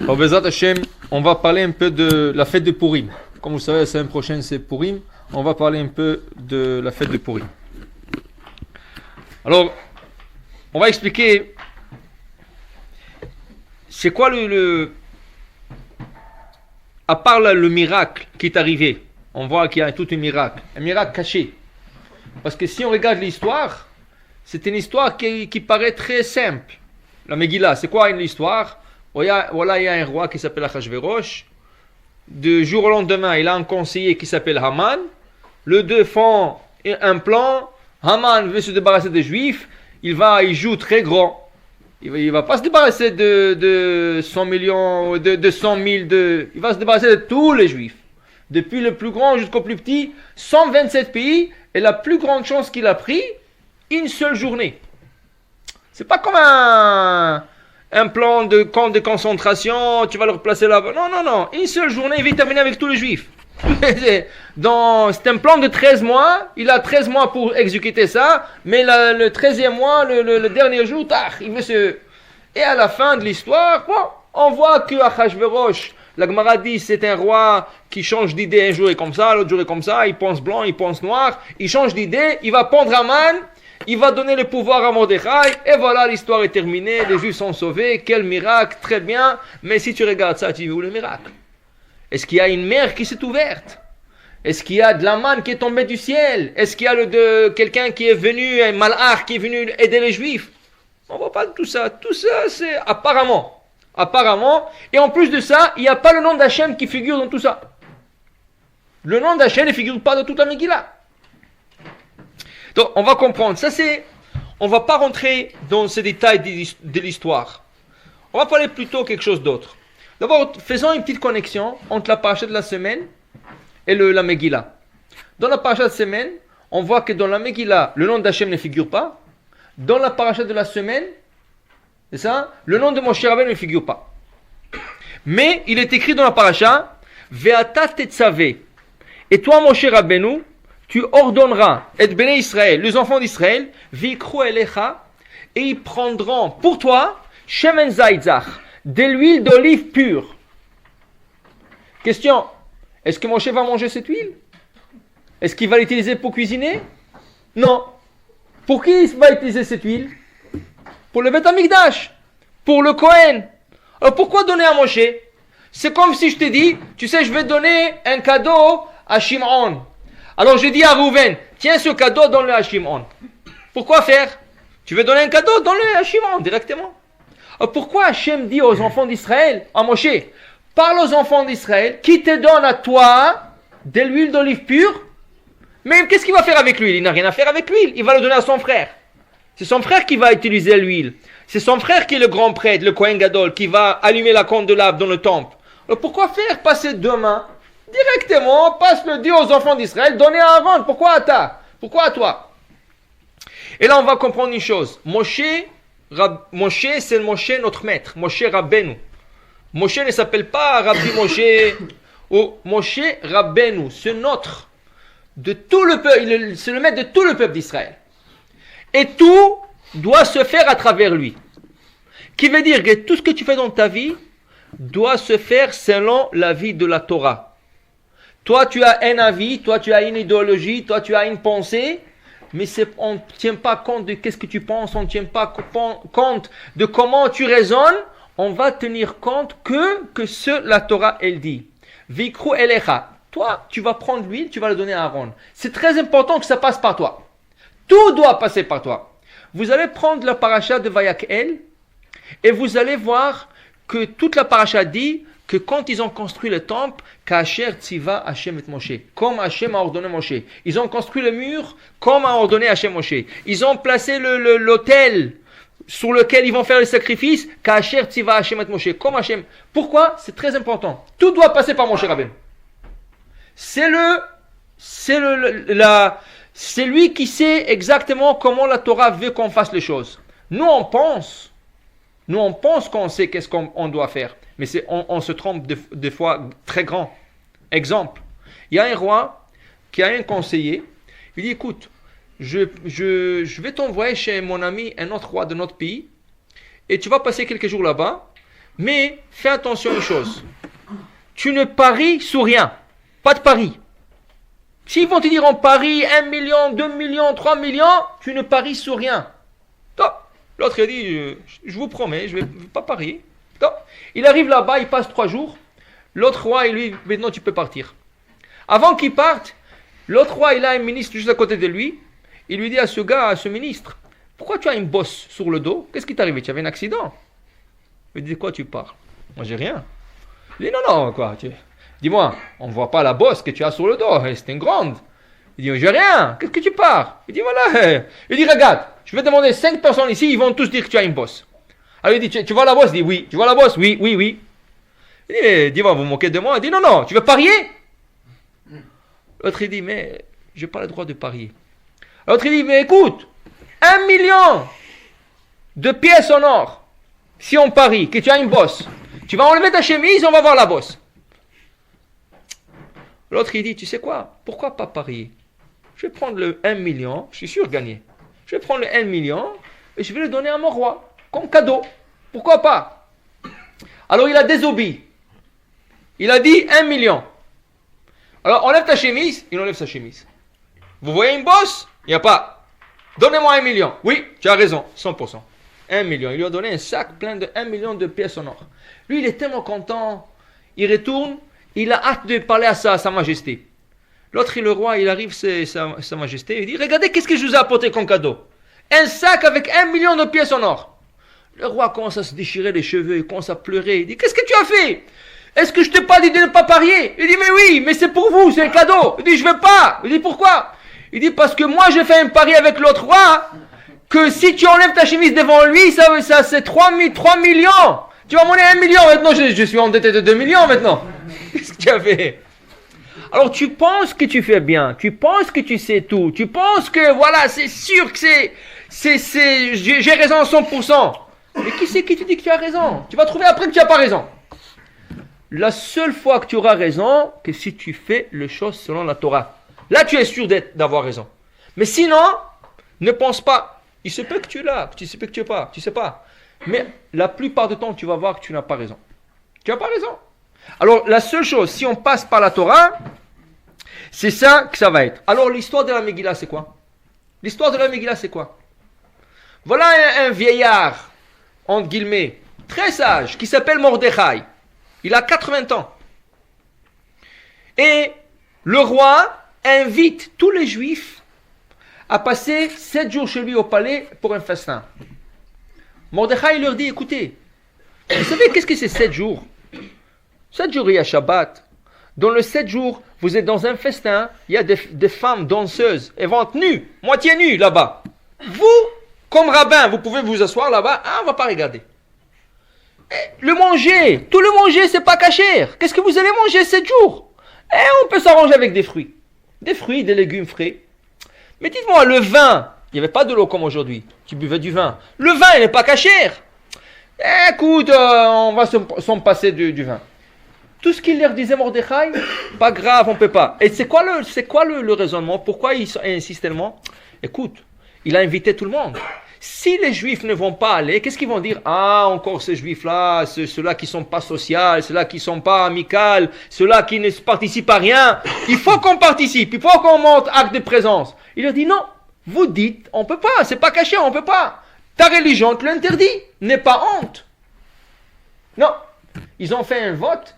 Alors, Bezrat Hashem, on va parler un peu de la fête de Purim. Comme vous savez, la semaine prochaine c'est Purim. On va parler un peu de la fête de Purim. Alors, on va expliquer c'est quoi à part le miracle qui est arrivé. On voit qu'il y a tout un miracle caché. Parce que si on regarde l'histoire, c'est une histoire qui paraît très simple. La Megillah, c'est quoi une histoire? Voilà, il y a un roi qui s'appelle Achashverosh. Du jour au lendemain, il a un conseiller qui s'appelle Haman. Les deux font un plan. Haman veut se débarrasser des Juifs. Il joue très grand. Il va pas se débarrasser de 100 millions, de 100 000. Il va se débarrasser de tous les Juifs. Depuis le plus grand jusqu'au plus petit. 127 pays. Et la plus grande chance qu'il a pris, une seule journée. C'est pas comme un plan de camp de concentration, tu vas le replacer là-bas. Non. Une seule journée, il va terminer avec tous les Juifs. C'est un plan de 13 mois. Il a 13 mois pour exécuter ça. Mais le 13e mois, le dernier jour, il veut se... Et à la fin de l'histoire, on voit que Achashverosh, la Gemara dit, c'est un roi qui change d'idée. Un jour est comme ça, l'autre jour est comme ça. Il pense blanc, il pense noir. Il change d'idée. Il va pendre Haman. Il va donner le pouvoir à Mordechai, et voilà, l'histoire est terminée, les Juifs sont sauvés, quel miracle, très bien. Mais si tu regardes ça, tu dis où le miracle? Est-ce qu'il y a une mer qui s'est ouverte? Est-ce qu'il y a de la manne qui est tombée du ciel? Est-ce qu'il y a quelqu'un qui est venu, un malach qui est venu aider les Juifs? On ne voit pas tout ça. Tout ça, c'est apparemment. Et en plus de ça, il n'y a pas le nom d'Hachem qui figure dans tout ça. Le nom d'Hachem ne figure pas dans toute la Megillah. Donc, on va comprendre. On va pas rentrer dans ces détails de l'histoire. On va parler plutôt quelque chose d'autre. D'abord, faisons une petite connexion entre la paracha de la semaine et la Megillah. Dans la paracha de la semaine, on voit que dans la Megillah, le nom d'Hachem ne figure pas. Dans la paracha de la semaine, c'est ça, le nom de Moshe Rabbeinu ne figure pas. Mais il est écrit dans la paracha, Ve'ata tetzaveh. Et toi, Moshe Rabbeinu, tu ordonneras, et béné Israël, les enfants d'Israël, vikru elecha, et ils prendront pour toi, shemen zaytzach, de l'huile d'olive pure. Question, est-ce que Moshe va manger cette huile? Est-ce qu'il va l'utiliser pour cuisiner? Non. Pour qui il va utiliser cette huile? Pour le Beth Amikdash, pour le Kohen. Alors pourquoi donner à Moshe? C'est comme si je te dis, tu sais, je vais donner un cadeau à Shimon. Alors je dis à Rouven, tiens ce cadeau, donne-le à Shimon. Pourquoi faire? Tu veux donner un cadeau, donne-le à Shimon directement. Alors pourquoi Hachem dit aux enfants d'Israël, à Moshe, parle aux enfants d'Israël, qui te donne à toi de l'huile d'olive pure? Mais qu'est-ce qu'il va faire avec l'huile? Il n'a rien à faire avec l'huile, il va le donner à son frère. C'est son frère qui va utiliser l'huile. C'est son frère qui est le grand prêtre, le Kohen Gadol, qui va allumer la candelabre dans le temple. Alors pourquoi faire passer deux mains? Directement, passe le Dieu aux enfants d'Israël, donnez à Aaron. Pourquoi à toi? Pourquoi à toi? Et là, on va comprendre une chose. Moshe, c'est Moshe notre maître. Moshe Rabbeinu. Moshe ne s'appelle pas Rabbi Moshe. Ou Moshe Rabbeinu. C'est notre. De tout le peuple. C'est le maître de tout le peuple d'Israël. Et tout doit se faire à travers lui. Qui veut dire que tout ce que tu fais dans ta vie doit se faire selon la vie de la Torah. Toi, tu as un avis, toi, tu as une idéologie, toi, tu as une pensée, mais on ne tient pas compte de qu'est-ce que tu penses, on ne tient pas compte de comment tu raisonnes, on va tenir compte que la Torah, elle dit. Vikru elecha. Toi, tu vas prendre l'huile, tu vas le donner à Aaron. C'est très important que ça passe par toi. Tout doit passer par toi. Vous allez prendre la paracha de Vayakhel et vous allez voir que toute la paracha dit que quand ils ont construit le temple, Kasher Tziva Hashem et Moshe, comme Hashem a ordonné Moshe. Ils ont construit le mur comme a ordonné Hashem Moshe. Ils ont placé l'autel sur lequel ils vont faire le sacrifice, Kasher Tziva Hashem et Moshe, comme Hashem. Pourquoi? C'est très important. Tout doit passer par Moshe Rabbeinu. C'est lui qui sait exactement comment la Torah veut qu'on fasse les choses. Nous on pense qu'on sait qu'est-ce qu'on doit faire. Mais on se trompe des fois très grand. Exemple, il y a un roi qui a un conseiller. Il dit, écoute, je vais t'envoyer chez mon ami, un autre roi de notre pays, et tu vas passer quelques jours là-bas, Mais fais attention à une chose. Tu ne paries sur rien. Pas de pari. S'ils vont te dire on parie 1 million, 2 millions, 3 millions, tu ne paries sur rien. Non. L'autre a dit, je vous promets, je ne vais pas parier. Non. Il arrive là-bas, il passe 3 jours. L'autre roi, il lui dit, maintenant tu peux partir. Avant qu'il parte, l'autre roi, il a un ministre juste à côté de lui. Il lui dit à ce gars, à ce ministre, pourquoi tu as une bosse sur le dos? Qu'est-ce qui t'est arrivé? Tu avais un accident? Il dit, de quoi tu parles? Moi, j'ai rien. Il dit, non, quoi. Dis-moi, on ne voit pas la bosse que tu as sur le dos. C'est une grande. Il dit, j'ai rien. Qu'est-ce que tu parles? Il dit, voilà. Il dit, regarde, je vais demander 5 personnes ici, ils vont tous dire que tu as une bosse. Alors il dit, tu vois la bosse? Il dit, oui. Tu vois la bosse? Oui. Il dit, dis-moi, vous vous moquez de moi? Il dit, non, tu veux parier? L'autre, il dit, mais je n'ai pas le droit de parier. L'autre, il dit, mais écoute, 1 million de pièces en or, si on parie que tu as une bosse, tu vas enlever ta chemise et on va voir la bosse. L'autre, il dit, tu sais quoi, pourquoi pas parier? Je vais prendre le 1 million, je suis sûr de gagner. Je vais prendre le 1 million et je vais le donner à mon roi, comme cadeau. Pourquoi pas? Alors il a désobéi. Il a dit 1 million. Alors enlève ta chemise, il enlève sa chemise. Vous voyez une bosse? Il n'y a pas. Donnez-moi 1 million. Oui, tu as raison, 100%. 1 million. Il lui a donné un sac plein de 1 million de pièces en or. Lui, il est tellement content. Il retourne. Il a hâte de parler à sa majesté. L'autre, le roi, il arrive, c'est sa majesté. Il dit, regardez, qu'est-ce que je vous ai apporté comme cadeau? Un sac avec 1 million de pièces en or. Le roi commence à se déchirer les cheveux. Il commence à pleurer. Il dit, qu'est-ce que tu as fait? Est-ce que je t'ai pas dit de ne pas parier? Il dit, mais oui, mais c'est pour vous, c'est un cadeau. Il dit, je veux pas. Il dit, pourquoi? Il dit, parce que moi, j'ai fait un pari avec l'autre roi, que si tu enlèves ta chemise devant lui, ça c'est 3 millions. Tu vas m'en donner 1 million. Maintenant, je suis endetté de 2 millions maintenant. Qu'est-ce que tu as fait? Alors, tu penses que tu fais bien. Tu penses que tu sais tout. Tu penses que, voilà, c'est sûr que j'ai raison à 100%. Mais qui c'est qui te dit que tu as raison? Tu vas trouver après que tu n'as pas raison. La seule fois que tu auras raison, que si tu fais les choses selon la Torah. Là, tu es sûr d'avoir raison. Mais sinon, ne pense pas. Il se peut que tu l'as, il se peut que tu n'es pas, tu ne sais pas. Mais la plupart du temps, tu vas voir que tu n'as pas raison. Tu n'as pas raison. Alors, la seule chose, si on passe par la Torah, c'est ça que ça va être. Alors, l'histoire de la Megillah, c'est quoi? L'histoire de la Megillah, c'est quoi? Voilà un vieillard, entre guillemets, très sage, qui s'appelle Mordechai. Il a 80 ans. Et le roi invite tous les juifs à passer 7 jours chez lui au palais pour un festin. Mordechai leur dit, écoutez, vous savez qu'est-ce que c'est 7 jours? 7 jours, il y a Shabbat. Dans le 7 jours, vous êtes dans un festin, il y a des femmes danseuses, elles vont être nues, moitié nues là-bas. Vous, comme rabbin, vous pouvez vous asseoir là-bas, on ne va pas regarder. Le manger, tout le manger, c'est pas cachère. Qu'est-ce que vous allez manger 7 jours? On peut s'arranger avec des fruits. Des fruits, des légumes frais. Mais dites-moi, le vin, il n'y avait pas de l'eau comme aujourd'hui. Tu buvais du vin. Le vin, il n'est pas cachère. Écoute, on va s'en passer du vin. Tout ce qu'il leur disait Mordechai, pas grave, on ne peut pas. Et c'est quoi le raisonnement? Pourquoi il insiste tellement? Écoute, il a invité tout le monde. Si les juifs ne vont pas aller, qu'est-ce qu'ils vont dire? Ah, encore ces juifs-là, ceux-là qui ne sont pas sociaux, ceux-là qui ne sont pas amicaux, ceux-là qui ne participent à rien. Il faut qu'on participe, il faut qu'on montre acte de présence. Il leur dit non, vous dites, on ne peut pas, c'est pas caché, on ne peut pas. Ta religion te l'interdit, n'aie pas honte. Non, ils ont fait un vote,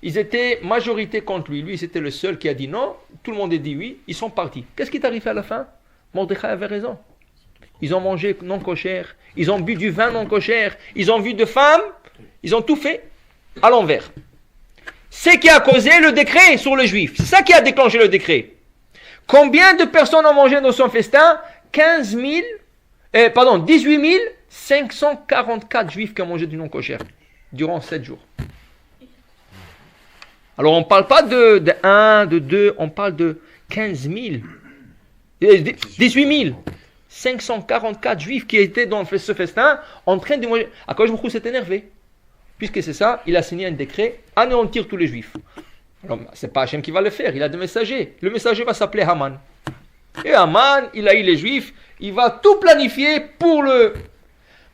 ils étaient majorité contre lui. Lui, c'était le seul qui a dit non, tout le monde a dit oui, ils sont partis. Qu'est-ce qui est arrivé à la fin? Mordechai avait raison. Ils ont mangé non cochère, ils ont bu du vin non cochère, ils ont vu de femmes, ils ont tout fait à l'envers. C'est qui a causé le décret sur les juifs. C'est ça qui a déclenché le décret. Combien de personnes ont mangé dans son festin? 18 544 juifs qui ont mangé du non cochère durant 7 jours. Alors on ne parle pas de 1, de 2, on parle de 15 000, 18 544 juifs qui étaient dans ce festin en train de manger. À quoi je me s'est énervé? Puisque c'est ça, il a signé un décret, anéantir tous les juifs. Alors, c'est pas Hachem qui va le faire, il a des messagers. Le messager va s'appeler Haman. Et Haman, il a eu les juifs, il va tout planifier pour le...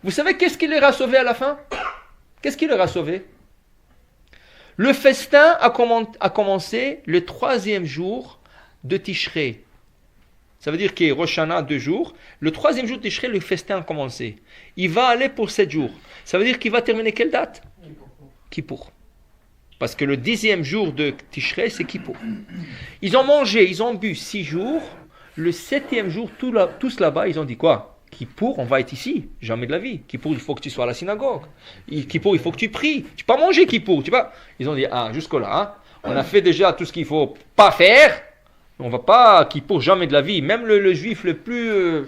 Vous savez qu'est-ce qui les a sauvés à la fin? Qu'est-ce qui leur a sauvé? Le festin a commencé le 3e jour de Tishrei. Ça veut dire qu'il y a Rosh Hashanah 2 jours. Le 3e jour de Tishrei, le festin a commencé. Il va aller pour 7 jours. Ça veut dire qu'il va terminer quelle date? Kippour. Parce que le 10e jour de Tishrei, c'est Kippour. Ils ont mangé, ils ont bu 6 jours. Le 7e jour, tous là-bas, ils ont dit quoi? Kippour, on va être ici, jamais de la vie. Kippour, il faut que tu sois à la synagogue. Kippour, il faut que tu pries. Tu peux pas manger Kippour, tu vois. Ils ont dit, jusque-là, hein, on a fait déjà tout ce qu'il faut pas faire. On va pas Kippour, jamais de la vie. Même le juif le plus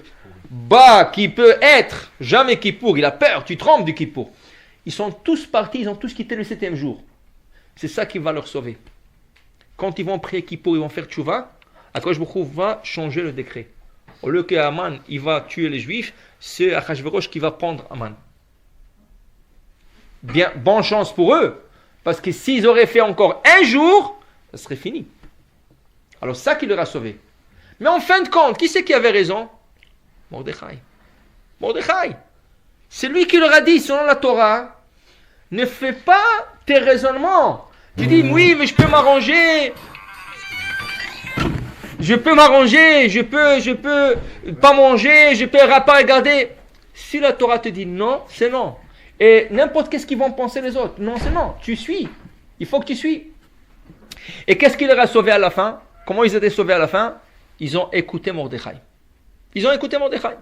bas qui peut être, jamais Kippour, il a peur, tu trembles du Kippour. Ils sont tous partis, ils ont tous quitté le 7e jour. C'est ça qui va leur sauver. Quand ils vont prier Kippour, ils vont faire tchouva, Akadosh Baruch Hu va changer le décret. Au lieu que Haman il va tuer les Juifs, c'est Achashverosh qui va prendre Haman. Bien, bonne chance pour eux, parce que s'ils auraient fait encore un jour, ça serait fini. Alors ça qui leur a sauvé. Mais en fin de compte, qui c'est qui avait raison? Mordechai. Mordechai. C'est lui qui leur a dit, selon la Torah, ne fais pas tes raisonnements. Tu dis, oui, mais je peux m'arranger. Je peux pas manger, je peux pas regarder. Si la Torah te dit non, c'est non. Et n'importe qu'est-ce qu'ils vont penser les autres. Non, c'est non. Tu suis. Il faut que tu suis. Et qu'est-ce qui leur a sauvé à la fin? Comment ils étaient sauvés à la fin? Ils ont écouté Mordechai. Ils ont écouté Mordechai.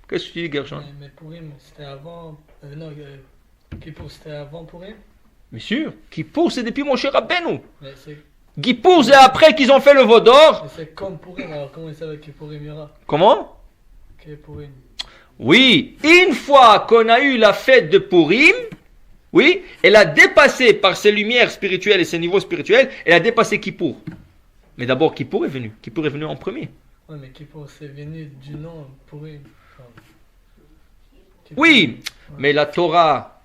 Qu'est-ce que tu dis, Gershon? Mais Purim, c'était avant... Kippour, c'était avant Purim? Bien sûr. Kippour, c'est depuis Moshe Rabbeinu. Mais c'est... Kippour, c'est après qu'ils ont fait le veau d'or. Mais c'est comme Purim, alors comment ils savaient que Purim y aura? Comment? Que Purim. Oui, une fois qu'on a eu la fête de Purim, oui, elle a dépassé par ses lumières spirituelles et ses niveaux spirituels, elle a dépassé Kippour. Mais d'abord, Kippour est venu. Kippour est venu en premier. Ouais, mais Kippour, c'est venu du nom Purim. Oui, mais la Torah,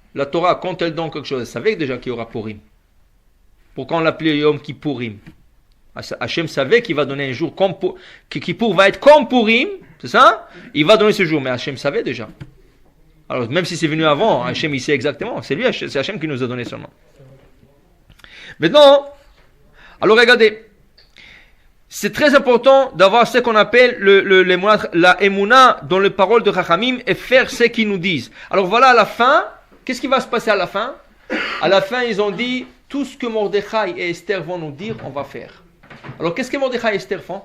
quand elle donne quelque chose, elle savait déjà qu'il y aura Purim. Pourquoi on l'appelait Yom Kippourim? Hachem savait qu'il va donner un jour comme que Kippour va être comme Purim, c'est ça? Il va donner ce jour, mais Hachem savait déjà. Alors même si c'est venu avant, Hachem il sait exactement. C'est lui, c'est Hachem qui nous a donné seulement. Maintenant, alors regardez, c'est très important d'avoir ce qu'on appelle la Emouna dans les paroles de Chachamim et faire ce qu'ils nous disent. Alors voilà à la fin, qu'est-ce qui va se passer à la fin? À la fin, ils ont dit tout ce que Mordechai et Esther vont nous dire, on va faire. Alors qu'est-ce que Mordechai et Esther font?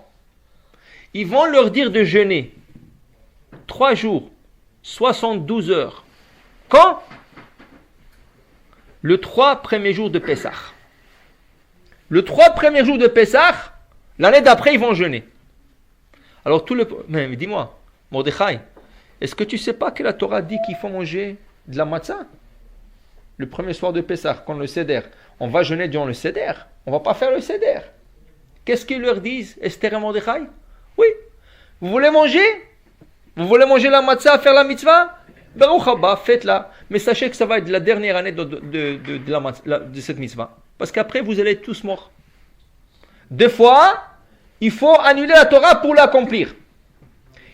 Ils vont leur dire de jeûner 3 jours, 72 heures. Quand? Le 3 premiers jours de Pessah. Le 3 premiers jours de Pessah, l'année d'après, ils vont jeûner. Alors mais dis-moi, Mordechai, est-ce que tu ne sais pas que la Torah dit qu'il faut manger de la matzah? Le premier soir de Pessah, quand le Seder, on va jeûner durant le Seder. On ne va pas faire le Seder. Qu'est-ce qu'ils leur disent, Esther et Mordechai? Oui. Vous voulez manger? Vous voulez manger la matzah, faire la mitzvah? Baruch haba, faites-la. Mais sachez que ça va être la dernière année de cette mitzvah. Parce qu'après, vous allez être tous morts. 2 fois, il faut annuler la Torah pour l'accomplir.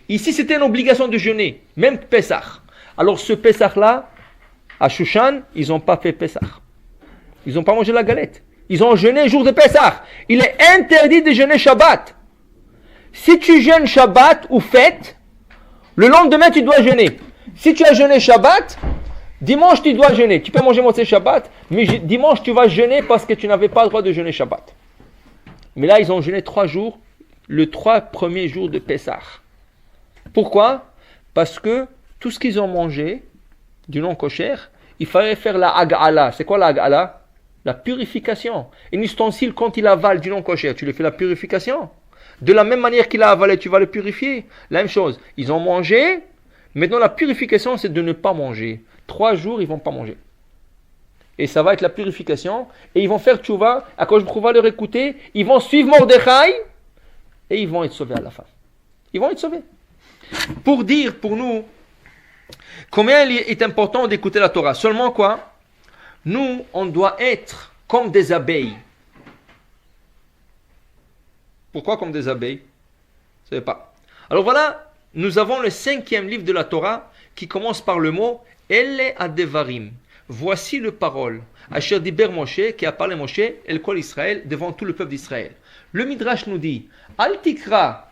Ici, c'était une obligation de jeûner, même Pessah. Alors ce Pessah-là, à Shushan, ils n'ont pas fait Pessah. Ils n'ont pas mangé la galette. Ils ont jeûné le jour de Pessah. Il est interdit de jeûner Shabbat. Si tu jeûnes Shabbat ou fête, le lendemain tu dois jeûner. Si tu as jeûné Shabbat, dimanche tu dois jeûner. Tu peux manger Motzei Shabbat, mais dimanche tu vas jeûner parce que tu n'avais pas le droit de jeûner Shabbat. Mais là ils ont jeûné 3 jours, le 3 premiers jours de Pessah. Pourquoi? Parce que tout ce qu'ils ont mangé du non kosher, il fallait faire la hag'ala. C'est quoi la hag'ala? La purification. Un ustensile, quand il avale du non kosher, tu lui fais la purification. De la même manière qu'il a avalé, tu vas le purifier. La même chose. Ils ont mangé. Maintenant, la purification, c'est de ne pas manger. 3 jours, ils ne vont pas manger. Et ça va être la purification. Et ils vont faire tchouva. Akadosh Baruch Hu va leur écouter. Ils vont suivre Mordechai. Et ils vont être sauvés à la fin. Ils vont être sauvés. Pour dire, pour nous, combien il est important d'écouter la Torah. Seulement quoi? Nous, on doit être comme des abeilles. Pourquoi comme des abeilles? Vous ne savez pas. Alors voilà, nous avons le 5e livre de la Torah qui commence par le mot Elle Adevarim. voici le parole. Asher diber Moshe, qui a parlé Moshe, el kol Israël, devant tout le peuple d'Israël. Le Midrash nous dit, Al tikra,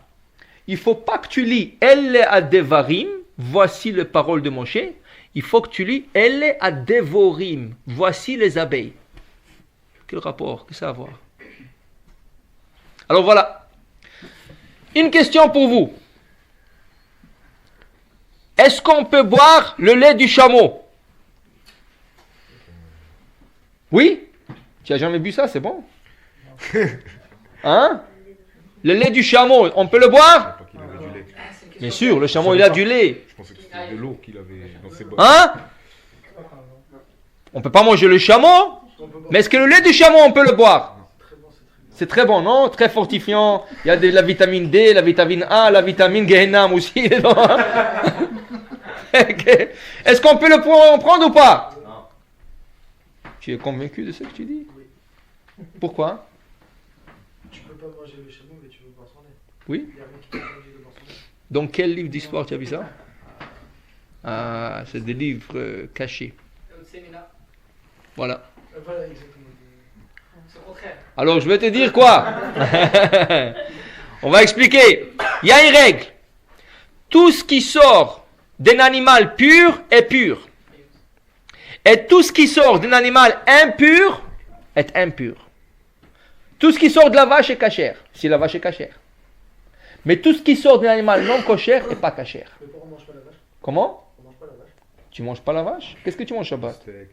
il ne faut pas que tu lis Elle adevarim, voici les paroles de Moshe. Il faut que tu lis Elle adevorim, voici les abeilles. Quel rapport? Qu'est-ce que ça a à voir? Alors voilà. Une question pour vous. Est-ce qu'on peut boire le lait du chameau? Oui? Tu n'as jamais bu ça, c'est bon? Hein? Le lait du chameau, on peut le boire? Qu'il avait du lait. Bien sûr, le chameau il a du lait. Je pensais que c'était de l'eau qu'il avait dans ses bottes. Hein? On ne peut pas manger le chameau, mais est-ce que le lait du chameau on peut le boire? C'est très bon, non? Très fortifiant. Il y a de la vitamine D, la vitamine A, la vitamine Gehenam aussi. Est-ce qu'on peut le prendre ou pas? Tu es convaincu de ce que tu dis? Pourquoi? Tu peux pas manger le chameau, mais tu veux boire son lait. Oui. Il y a rien qui t'interdit de boire son lait. Dans quel livre d'histoire tu as vu ça? Ah, c'est des livres cachés. Voilà. Voilà, exactement. C'est le contraire. Alors je vais te dire quoi? On va expliquer. Il y a une règle. Tout ce qui sort d'un animal pur est pur. Et tout ce qui sort d'un animal impur est impur. Tout ce qui sort de la vache est cachère, si la vache est cachère. Mais tout ce qui sort d'un animal non cachère n'est pas cachère. Mais pourquoi on mange pas la vache? Comment? On mange pas la vache. Tu manges pas la vache? Qu'est-ce que tu manges Shabbat? Steak.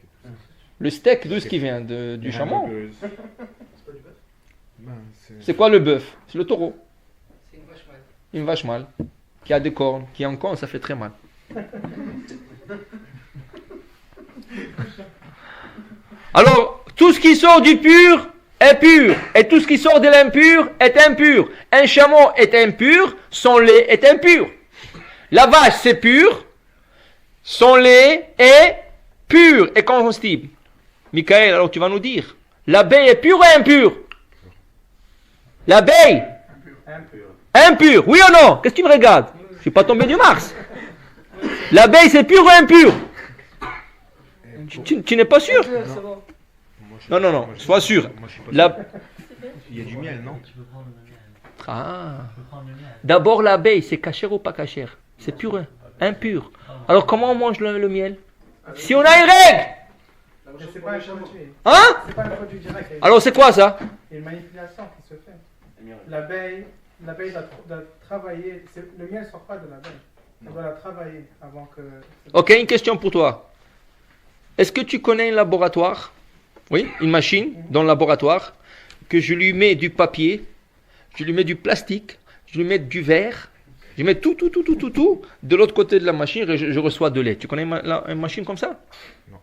Le steak, d'où est-ce qui vient? Du chameau? C'est pas du bœuf? Ben, C'est quoi le bœuf? C'est le taureau. C'est une vache mâle. Une vache mâle qui a des cornes, qui a un corne, ça fait très mal. Alors, tout ce qui sort du pur est pur, et tout ce qui sort de l'impur est impur. Un chameau est impur, son lait est impur. La vache c'est pur, son lait est pur et comestible. Michael, alors tu vas nous dire, l'abeille est pure ou impure? L'abeille? Impure, oui ou non? Qu'est-ce que tu me regardes? Je ne suis pas tombé du Mars. L'abeille c'est pur ou impur? Tu n'es pas sûr? C'est bon. Non, sois sûr. Moi, je suis pas La... sûr. Il y a du miel, non? Ah. D'abord l'abeille, c'est cachère ou pas cachère? C'est pur, hein? Impur. Alors comment on mange le miel? Si on a une règle! Mais c'est pas un produit. Hein? C'est pas un produit direct. Il y a Alors c'est quoi ça? une manipulation qui se fait. L'abeille doit travailler. Le miel ne sort pas de l'abeille. On doit la travailler avant que. Ok, une question pour toi. Est-ce que tu connais un laboratoire? Oui, une machine dans le laboratoire, que je lui mets du papier, je lui mets du plastique, je lui mets du verre, je mets tout, de l'autre côté de la machine et je reçois de lait. Tu connais une machine comme ça? Non.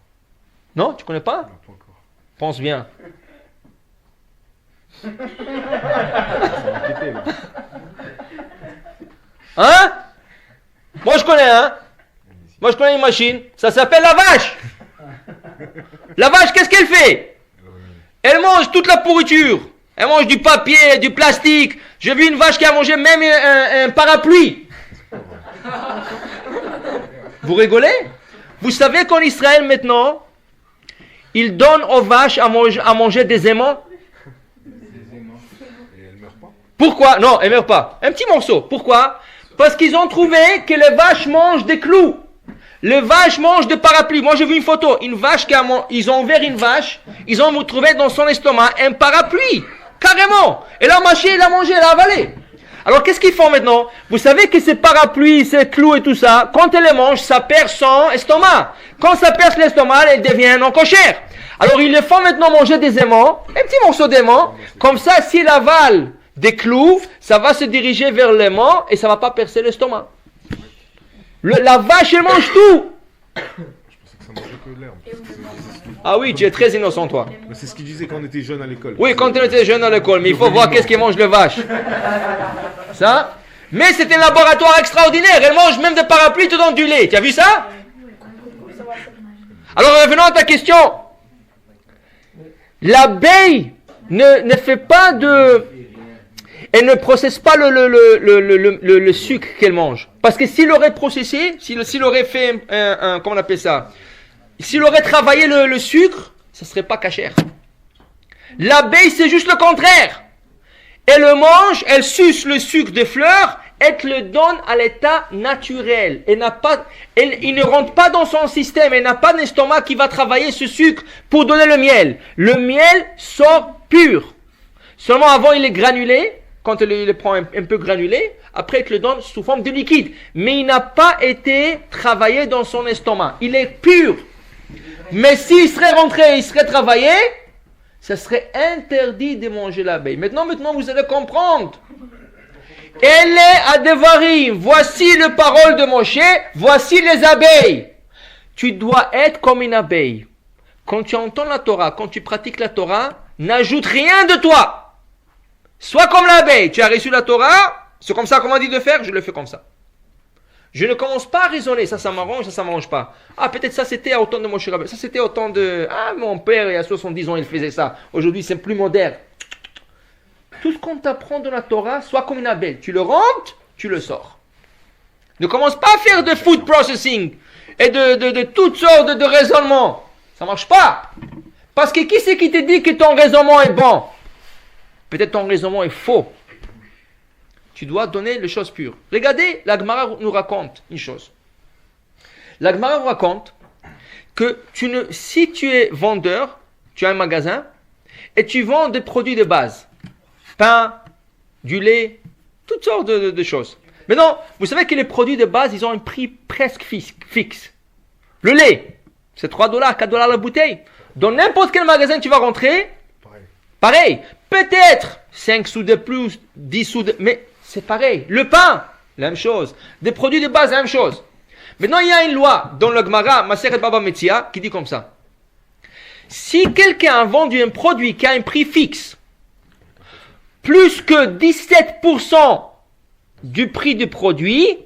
Non, tu connais pas? Non, pas encore. Pense bien. Répétez, là. Hein? Moi je connais, hein? Moi je connais une machine, ça s'appelle la vache. La vache, qu'est-ce qu'elle fait? Elle mange toute la pourriture. Elle mange du papier, du plastique. J'ai vu une vache qui a mangé même un parapluie. Vous rigolez? Vous savez qu'en Israël maintenant, ils donnent aux vaches à manger des aimants? Et elle meurt pas? Pourquoi? Non, elles ne meurent pas. Un petit morceau. Pourquoi? Parce qu'ils ont trouvé que les vaches mangent des clous. Les vaches mangent des parapluies. Moi j'ai vu une photo. Une vache ils ont ouvert une vache. Ils ont trouvé dans son estomac un parapluie. Carrément. Et la machine, elle a mangé, elle a avalé. Alors qu'est-ce qu'ils font maintenant? Vous savez que ces parapluies, ces clous et tout ça, quand elle les mange, ça perd son estomac. Quand ça perce l'estomac, elle devient non cochère. Alors ils les font maintenant manger des aimants, un petit morceau d'aimant. Comme ça, s'il avale des clous, ça va se diriger vers l'aimant et ça va pas percer l'estomac. La vache, elle mange tout. Je pensais que ça mangeait que l'herbe. Ah oui, tu es très innocent, toi. Mais c'est ce qu'il disait quand on était jeune à l'école. Oui, quand on était jeune à l'école, mais il faut voir qu'est-ce qu'ils mangent les vaches. Ça? Mais c'est un laboratoire extraordinaire. Elle mange même des parapluies tout dans du lait. Tu as vu ça? Alors revenons à ta question. L'abeille ne fait pas de... Elle ne processe pas le sucre qu'elle mange. Parce que s'il aurait processé, s'il aurait fait comment on appelle ça? s'il aurait travaillé le sucre, ça ne serait pas cachère. L'abeille, c'est juste le contraire. Elle le mange, elle suce le sucre des fleurs, elle te le donne à l'état naturel. Il ne rentre pas dans son système, elle n'a pas d'estomac qui va travailler ce sucre pour donner le miel. Le miel sort pur. Seulement avant, il est granulé. Quand il le prend un peu granulé, après, il te le donne sous forme de liquide. Mais il n'a pas été travaillé dans son estomac. Il est pur. Mais s'il serait rentré, il serait travaillé, ça serait interdit de manger l'abeille. Maintenant, vous allez comprendre. Elle est à Devarim. Voici le parole de Moshe. Voici les abeilles. Tu dois être comme une abeille. Quand tu entends la Torah, quand tu pratiques la Torah, n'ajoute rien de toi. Sois comme l'abeille. Tu as reçu la Torah. C'est comme ça qu'on m'a dit de faire. Je le fais comme ça. Je ne commence pas à raisonner. Ça m'arrange, ça m'arrange pas. Ah, peut-être ça c'était au temps de Moshe Rabbeinu. Ça c'était au temps de... Ah, mon père, il y a 70 ans, il faisait ça. Aujourd'hui, c'est plus moderne. Tout ce qu'on t'apprend de la Torah, sois comme une abeille. Tu le rentres, tu le sors. Ne commence pas à faire de food processing et de toutes sortes de raisonnements. Ça marche pas. Parce que qui c'est qui te dit que ton raisonnement est bon? Peut-être ton raisonnement est faux. Tu dois donner les choses pures. Regardez, la Gemara nous raconte une chose. La Gemara nous raconte que si tu es vendeur, tu as un magasin et tu vends des produits de base. Pain, du lait, toutes sortes de choses. Maintenant, vous savez que les produits de base, ils ont un prix presque fixe. Le lait, c'est 3 $, 4 $ la bouteille. Dans n'importe quel magasin tu vas rentrer, pareil. Peut-être 5 sous de plus, 10 sous de... Mais c'est pareil. Le pain, la même chose. Des produits de base, la même chose. Maintenant, il y a une loi dans le Gemara, Masechet Baba Metzia, qui dit comme ça. Si quelqu'un a vendu un produit qui a un prix fixe, plus que 17% du prix du produit,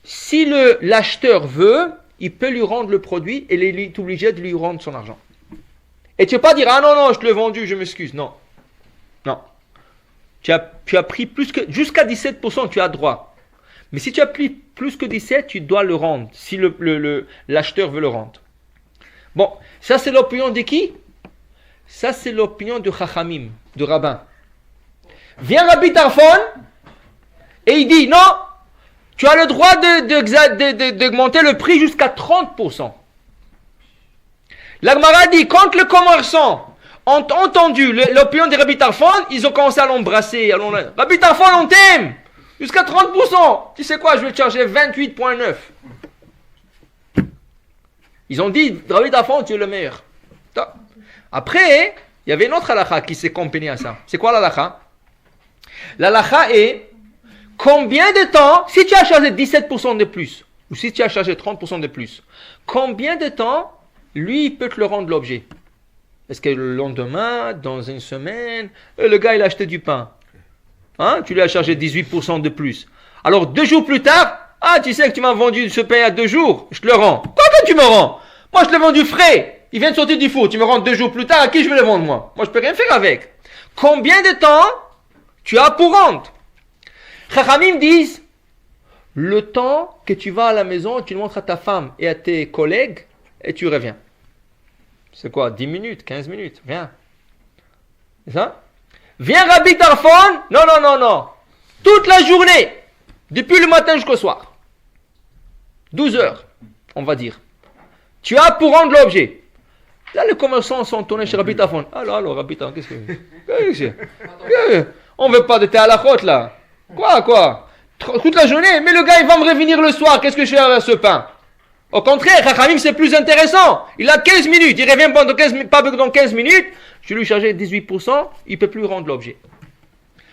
si l'acheteur veut, il peut lui rendre le produit et il est obligé de lui rendre son argent. Et tu ne peux pas dire, ah non, je te l'ai vendu, je m'excuse. Non. Tu as pris plus que, jusqu'à 17%, tu as droit. Mais si tu as pris plus que 17, tu dois le rendre, si l'acheteur veut le rendre. Bon, ça c'est l'opinion de qui? Ça c'est l'opinion de Chachamim, de rabbin. Vient Rabbi Tarfon, et il dit, non, tu as le droit d'augmenter le prix jusqu'à 30%. La Gemara dit, quand le commerçant ont entendu l'opinion de Rabbi Tarfon, ils ont commencé à l'embrasser. Rabbi Tarfon, on t'aime jusqu'à 30%. Tu sais quoi, je vais te charger 28,9. Ils ont dit, Rabbi Tarfon, tu es le meilleur. Après, il y avait une autre halakha qui s'est compagnie à ça. C'est quoi l'halakha? L'halakha est, combien de temps, si tu as chargé 17% de plus, ou si tu as chargé 30% de plus, combien de temps lui, il peut te le rendre l'objet? Est-ce que le lendemain, dans une semaine, le gars, il a acheté du pain. Hein? Tu lui as chargé 18% de plus. Alors, 2 jours plus tard, ah, tu sais que tu m'as vendu ce pain à 2 jours, je te le rends. Quoi que tu me rends? Moi, je te l'ai vendu frais. Il vient de sortir du four. Tu me rends 2 jours plus tard, à qui je vais le vendre, moi? Moi, je peux rien faire avec. Combien de temps tu as pour rendre? Chachamim disent, le temps que tu vas à la maison, tu le montres à ta femme et à tes collègues, et tu reviens. C'est quoi? 10 minutes, 15 minutes, viens. C'est ça? Viens Rabbi Tarfon? Non. Toute la journée, depuis le matin jusqu'au soir. 12 heures, on va dire. Tu as pour rendre l'objet. Là, les commerçants sont tournés chez Rabbi Tarfon. Alors, Rabbi Tarfon, qu'est-ce que c'est? On ne veut pas de tes halachot, là. Quoi? Toute la journée, mais le gars, il va me revenir le soir. Qu'est-ce que je fais avec ce pain? Au contraire, Chachamim, c'est plus intéressant. Il a 15 minutes. Il revient pas dans 15 minutes. Je lui chargeais 18%. Il ne peut plus rendre l'objet.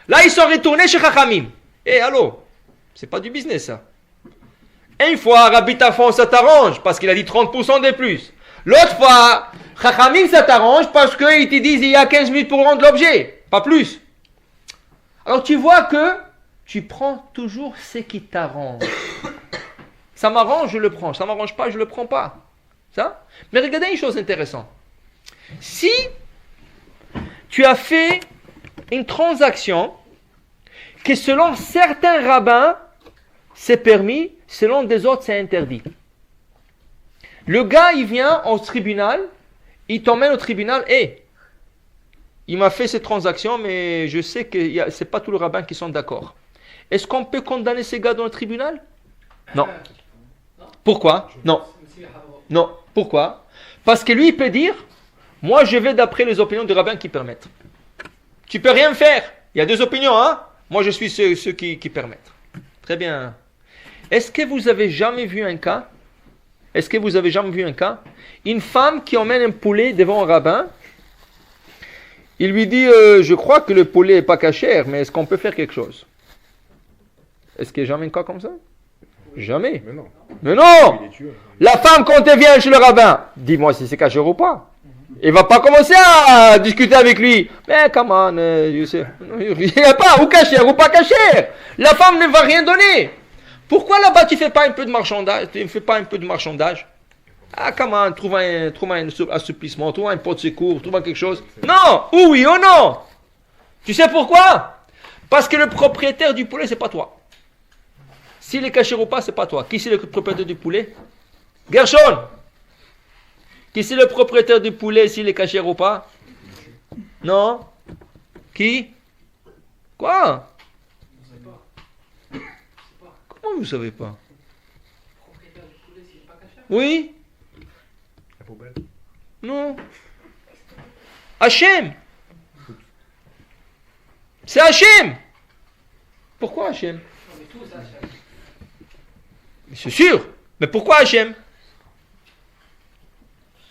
Là, ils sont retournés chez Chachamim. Allô? C'est pas du business, ça. Une fois, Rabbi Tarfon, ça t'arrange parce qu'il a dit 30% de plus. L'autre fois, Chachamim, ça t'arrange parce qu'ils te disent il y a 15 minutes pour rendre l'objet. Pas plus. Alors, tu vois que tu prends toujours ce qui t'arrange. Ça m'arrange, je le prends. Ça ne m'arrange pas, je ne le prends pas. Ça? Mais regardez une chose intéressante. Si tu as fait une transaction que selon certains rabbins, c'est permis, selon des autres, c'est interdit. Le gars, il vient au tribunal, il t'emmène au tribunal, et il m'a fait cette transaction, mais je sais que ce n'est pas tous les rabbins qui sont d'accord. Est-ce qu'on peut condamner ces gars dans le tribunal? Non. Pourquoi? Non. Non. Pourquoi? Parce que lui, il peut dire, moi je vais d'après les opinions des rabbins qui permettent. Tu peux rien faire. Il y a deux opinions, hein? Moi je suis ceux qui permettent. Très bien. Est-ce que vous avez jamais vu un cas? Est-ce que vous avez jamais vu un cas? Une femme qui emmène un poulet devant un rabbin, il lui dit, je crois que le poulet n'est pas cachère, mais est-ce qu'on peut faire quelque chose? Est-ce qu'il y a jamais un cas comme ça? Jamais. Mais non. Mais non! Il est tué. La femme, quand elle vient chez le rabbin, dis-moi si c'est cachère ou pas. Il ne va pas commencer à discuter avec lui. Mais comment, je sais. Il n'y a pas, ou cachère ou pas cachère. La femme ne va rien donner. Pourquoi là-bas tu ne fais pas un peu de marchandage? Tu ne fais pas un peu de marchandage? Ah, comment, trouve un assouplissement, trouve un pot de secours, trouve quelque chose. Non! Ou oui ou non! Tu sais pourquoi? Parce que le propriétaire du poulet, c'est pas toi. S'il est caché ou pas, c'est pas toi. Qui c'est le propriétaire du poulet? Gershon! Qui c'est le propriétaire du poulet s'il est caché ou pas? Non? Qui? Quoi? Comment vous savez pas? Oui? La poubelle. Non. Hachem. C'est Hachem. Pourquoi Hachem? C'est sûr. Mais pourquoi Hachem?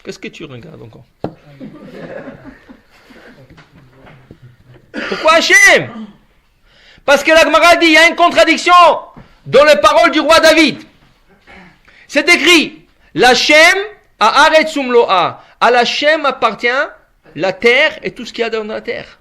Qu'est-ce que tu regardes encore? Pourquoi Hachem? Parce que la Gemara dit, il y a une contradiction dans les paroles du roi David. C'est écrit, l'Hachem a Aretzum Loa. À l'Hachem appartient la terre et tout ce qu'il y a dans la terre.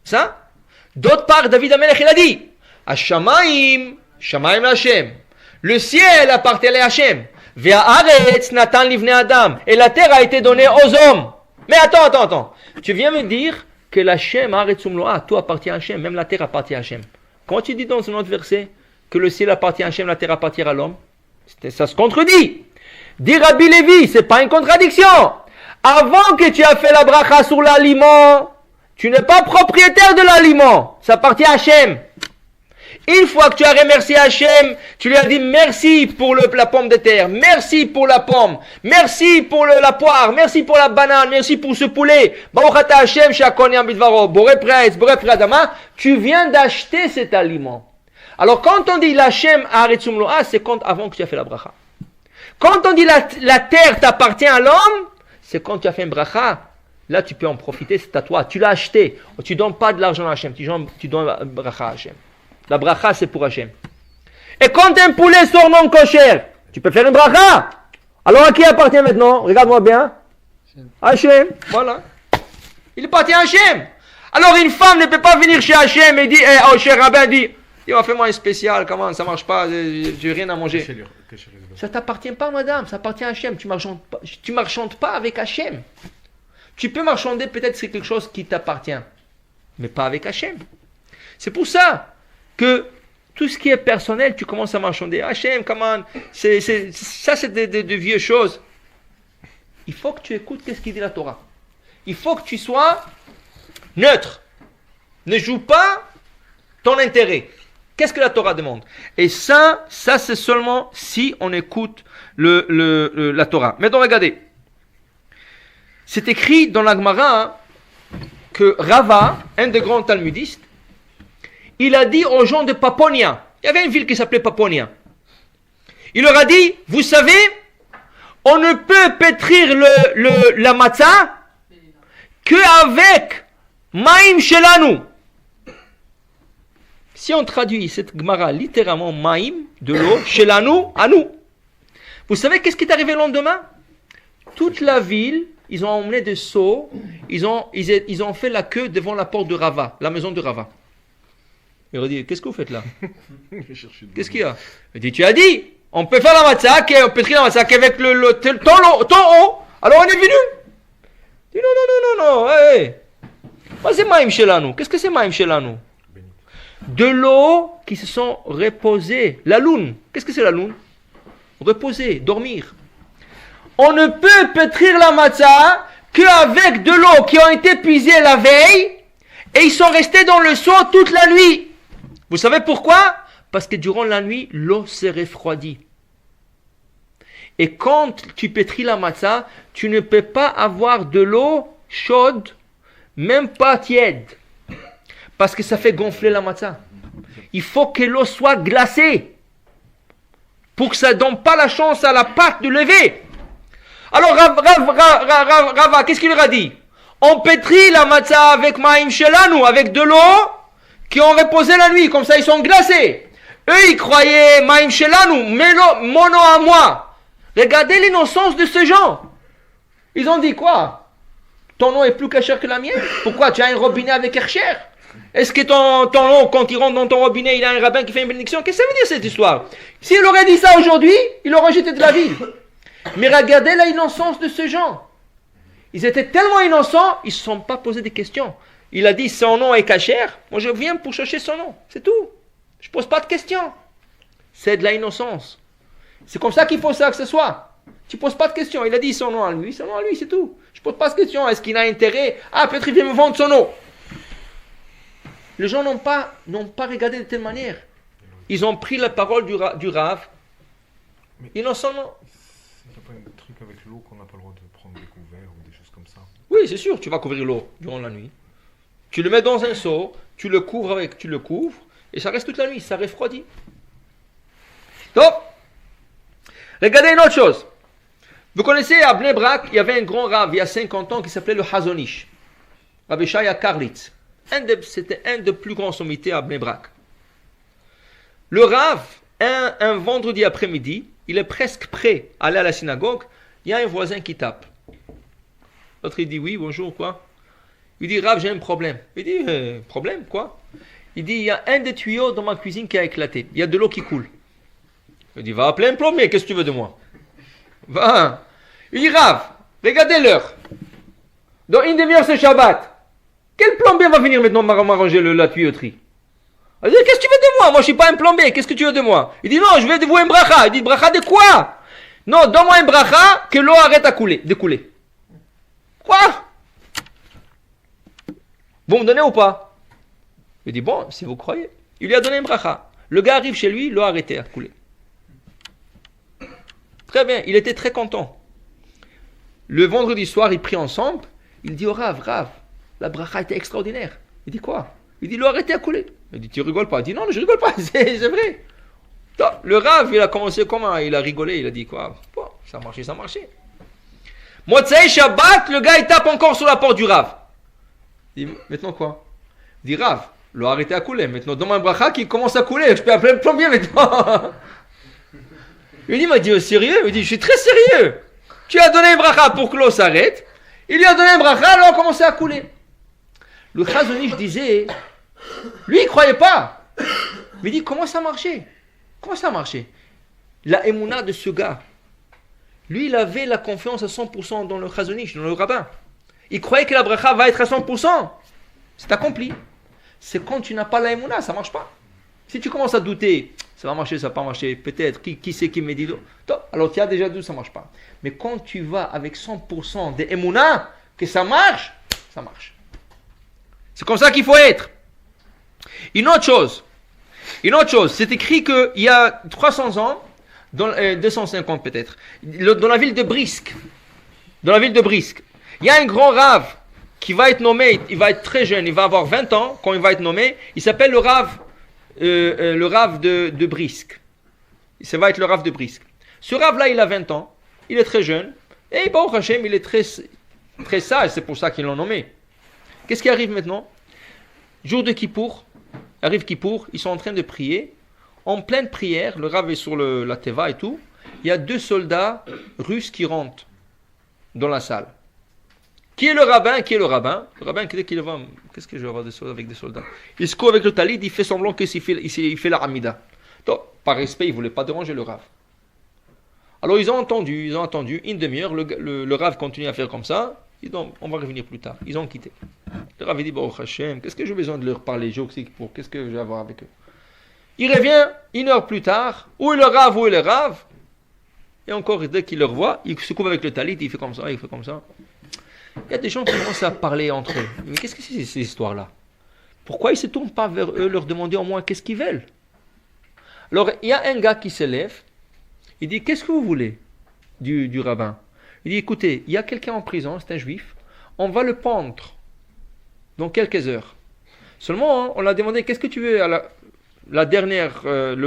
Ça? D'autre part, David Amelech, il a dit, Hashamaim, Shamaim l'Hachem. Le ciel appartient à Hachem. Ve'aretz natan livnei Adam. Et la terre a été donnée aux hommes. Mais attends. Tu viens me dire que l'Hachem Aretzum Loa, tout appartient à Hachem, même la terre appartient à Hachem. Quand tu dis dans un autre verset que le ciel appartient à Hachem, la terre appartient à l'homme, ça se contredit. Dit Rabbi Lévi, c'est pas une contradiction. Avant que tu aies fait la bracha sur l'aliment, tu n'es pas propriétaire de l'aliment. Ça appartient à Hachem. Une fois que tu as remercié Hachem, tu lui as dit merci pour la pomme de terre, merci pour la pomme, merci pour la poire, merci pour la banane, merci pour ce poulet. Tu viens d'acheter cet aliment. Alors quand on dit l'Hachem Aretzum Loa, c'est quand avant que tu as fait la bracha. Quand on dit la terre t'appartient à l'homme, c'est quand tu as fait une bracha. Là tu peux en profiter, c'est à toi. Tu l'as acheté. Tu ne donnes pas de l'argent à Hachem, tu donnes la bracha à Hachem. La bracha c'est pour Hachem. Et quand un poulet sort non kosher, tu peux faire une bracha. Alors à qui appartient maintenant? Regarde-moi bien. Hachem. Voilà. Il appartient à Hachem. Alors une femme ne peut pas venir chez Hachem et dire, cher rabbin dit, fais-moi un spécial, comment ça marche pas, j'ai rien à manger. Ça t'appartient pas, madame, ça appartient à Hachem. Tu marchandes pas avec Hachem. Tu peux marchander peut-être c'est quelque chose qui t'appartient, mais pas avec Hachem. C'est pour ça que tout ce qui est personnel, tu commences à marchander. Hachem, comment, ça c'est de vieilles choses. Il faut que tu écoutes qu'est-ce qu'il dit la Torah. Il faut que tu sois neutre. Ne joue pas ton intérêt. Qu'est-ce que la Torah demande? Et ça c'est seulement si on écoute la Torah. Maintenant regardez. C'est écrit dans la Gemara que Rava, un des grands talmudistes, il a dit aux gens de Paponia, il y avait une ville qui s'appelait Paponia, il leur a dit, vous savez, on ne peut pétrir la matzah qu'avec Maïm Shelanu. Si on traduit cette Gemara littéralement Maïm, de l'eau, Shelanu, à nous. Vous savez qu'est-ce qui est arrivé le lendemain? Toute la ville, ils ont emmené des seaux, ils ont fait la queue devant la porte de Rava, la maison de Rava. Il leur a dit, qu'est-ce que vous faites là? Qu'est-ce qu'il y a? Il dit, tu as dit, on peut faire la matzah, on peut trier la matzah avec ton eau, alors on est venu. Il dit, non, hey. Moi c'est Maïm Shelanu. Qu'est-ce que c'est Maïm Shelanu? De l'eau qui se sont reposées. La lune. Qu'est-ce que c'est la lune? Reposer, dormir. on ne peut pétrir la matzah qu'avec de l'eau qui ont été puisées la veille et ils sont restés dans le seau toute la nuit. Vous savez pourquoi? Parce que durant la nuit, l'eau se refroidit. Et quand tu pétris la matzah, tu ne peux pas avoir de l'eau chaude, même pas tiède, parce que ça fait gonfler la matzah. Il faut que l'eau soit glacée pour que ça ne donne pas la chance à la pâte de lever. Alors Rava, qu'est-ce qu'il leur a dit? On pétrit la matzah avec ma'im shelanu, avec de l'eau qui ont reposé la nuit, comme ça ils sont glacés. Eux ils croyaient ma'im shelanu, mono à moi. Regardez l'innocence de ces gens. Ils ont dit quoi? Ton eau est plus cachère que la mienne? Pourquoi? Tu as un robinet avec Hercher? Est-ce que ton eau, quand il rentre dans ton robinet, il a un rabbin qui fait une bénédiction? Qu'est-ce que ça veut dire cette histoire? S'il aurait dit ça aujourd'hui, il aurait jeté de la ville. Mais regardez l'innocence de ces gens. Ils étaient tellement innocents, ils ne se sont pas posé des questions. Il a dit son nom est cachère. Moi je viens pour chercher son nom. C'est tout. Je ne pose pas de questions. C'est de l'innocence. C'est comme ça qu'il faut ça que ce soit. Tu ne poses pas de questions. Il a dit son nom à lui, c'est tout. Je ne pose pas de questions. Est-ce qu'il a intérêt? Ah, peut-être il vient me vendre son nom. Les gens n'ont pas regardé de telle manière. Ils ont pris la parole du Rav. Innocemment. Il n'y a pas un truc avec l'eau qu'on n'a pas le droit de prendre des couverts ou des choses comme ça? Oui, c'est sûr. Tu vas couvrir l'eau durant la nuit. Tu le mets dans un seau, tu le couvres, et ça reste toute la nuit. Ça refroidit. Donc, regardez une autre chose. Vous connaissez à Bnei Brak, il y avait un grand Rav il y a 50 ans qui s'appelait le Hazonish. Rabbi Shaya Karlitz. C'était un des plus grands sommités à Bnei Brak. Le Rav, un vendredi après-midi, il est presque prêt à aller à la synagogue. Il y a un voisin qui tape. L'autre il dit oui, bonjour, quoi? Il dit Rav, j'ai un problème. Il dit problème, quoi? Il dit il y a un des tuyaux dans ma cuisine qui a éclaté. Il y a de l'eau qui coule. Il dit va appeler un plombier, qu'est-ce que tu veux de moi? Va. Il dit Rav, regardez l'heure. Dans une demi-heure c'est Shabbat. Quel plombier va venir maintenant m'arranger la tuyauterie? Il dit qu'est-ce que tu veux de moi? Moi je suis pas un plombier, qu'est-ce que tu veux de moi? Il dit non, je vais de vous un bracha. Il dit bracha de quoi? Non, donne-moi un bracha que l'eau arrête de couler. Quoi? Vous me donnez ou pas? Il dit bon, si vous croyez. Il lui a donné un bracha. Le gars arrive chez lui, l'eau a arrêté à couler. Très bien, il était très content. Le vendredi soir, ils prient ensemble. Il dit au Rav, la bracha était extraordinaire. Il dit quoi? Il dit l'eau a arrêté à couler. Il dit tu rigoles pas? Il dit non, je rigole pas, c'est vrai. Donc, le Rav, il a commencé comment? Il a rigolé, il a dit quoi? Bon, ça a marché. Motzei Shabbat, le gars il tape encore sur la porte du Rav. Il dit maintenant quoi? Il dit Rav, l'eau a arrêté à couler. Maintenant, dans ma bracha qui commence à couler, je peux appeler le plombier maintenant. Il m'a dit sérieux? Il dit je suis très sérieux. Tu as donné un bracha pour que l'eau s'arrête. Il lui a donné un bracha, l'eau a commencé à couler. Le Chazonish disait, lui il croyait pas. Mais il dit comment ça marchait? Comment ça marchait? La émouna de ce gars. Lui il avait la confiance à 100% dans le Chazonish, dans le rabbin. Il croyait que la bracha va être à 100%. C'est accompli. C'est quand tu n'as pas la émouna, ça marche pas. Si tu commences à douter, ça va marcher, ça va pas marcher, peut-être, qui c'est qui me dit? Alors tu as déjà dit, ça marche pas. Mais quand tu vas avec 100% de émouna, que ça marche, ça marche. C'est comme ça qu'il faut être. Une autre chose, c'est écrit qu'il y a 300 ans, 250 peut-être, dans la ville de Brisk, il y a un grand Rav qui va être nommé, il va être très jeune, il va avoir 20 ans quand il va être nommé, il s'appelle le Rav de Brisk. Ça va être le Rav de Brisk. Ce Rav-là, il a 20 ans, il est très jeune, et Baruch Hashem, il est très, très sage, c'est pour ça qu'ils l'ont nommé. Qu'est-ce qui arrive maintenant? Jour de Kippour, arrive Kippour, ils sont en train de prier. En pleine prière, le Rav est sur la Teva et tout. Il y a 2 soldats russes qui rentrent dans la salle. Qui est le rabbin? Le rabbin, qu'est-ce que je vais avoir avec des soldats? Il se court avec le talit, il fait semblant qu'il fait la Hamida. Donc, par respect, il ne voulait pas déranger le Rav. Alors, ils ont attendu une demi-heure, le Rav continue à faire comme ça. Ils disent, on va revenir plus tard. Ils ont quitté. Le Rav dit, Baruch Hashem, qu'est-ce que j'ai besoin de leur parler? Qu'est-ce que je vais avoir avec eux? Il revient 1 heure plus tard. Où est le Rav? Et encore, dès qu'il le revoit, il se couvre avec le talit, il fait comme ça, il fait comme ça. Il y a des gens qui commencent à parler entre eux. Mais qu'est-ce que c'est ces histoires-là? Pourquoi ils ne se tournent pas vers eux, leur demander au moins qu'est-ce qu'ils veulent? Alors, il y a un gars qui se lève, il dit, qu'est-ce que vous voulez du rabbin? Il dit, écoutez, il y a quelqu'un en prison, c'est un juif, on va le pendre dans quelques heures. Seulement, hein, on l'a demandé, qu'est-ce que tu veux à le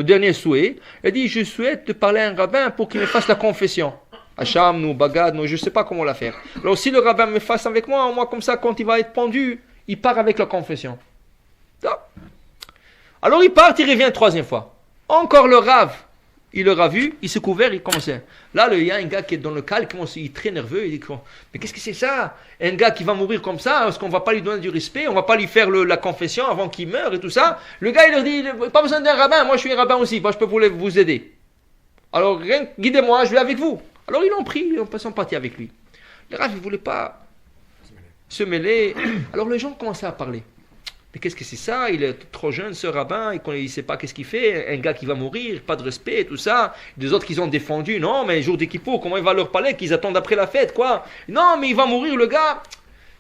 dernier souhait? Il dit, je souhaite de parler à un rabbin pour qu'il me fasse la confession. Hacham, nous, Bagad, nous, je ne sais pas comment la faire. Alors, si le rabbin me fasse avec moi, comme ça, quand il va être pendu, il part avec la confession. Alors, il part, il revient 3e fois. Encore le rave, il l'aura vu, il se couvert, il commençait. Là, il y a un gars qui est dans le cal, il est très nerveux, il dit, mais qu'est-ce que c'est ça? Un gars qui va mourir comme ça, est-ce qu'on ne va pas lui donner du respect, on ne va pas lui faire la confession avant qu'il meure et tout ça? Le gars, il leur dit, pas besoin d'un rabbin, moi je suis un rabbin aussi, moi je peux vous aider. Alors, guidez-moi, je vais avec vous. Alors, ils l'ont pris, ils sont partis avec lui. Le rave, il ne voulait pas se mêler. Alors, les gens commençaient à parler. Mais qu'est-ce que c'est ça? Il est trop jeune, ce rabbin, il ne sait pas qu'est-ce qu'il fait. Un gars qui va mourir, pas de respect, tout ça. Des autres qui ont défendu, non, mais jour d'Kippour, comment il va leur parler, qu'ils attendent après la fête, quoi? Non, mais il va mourir, le gars.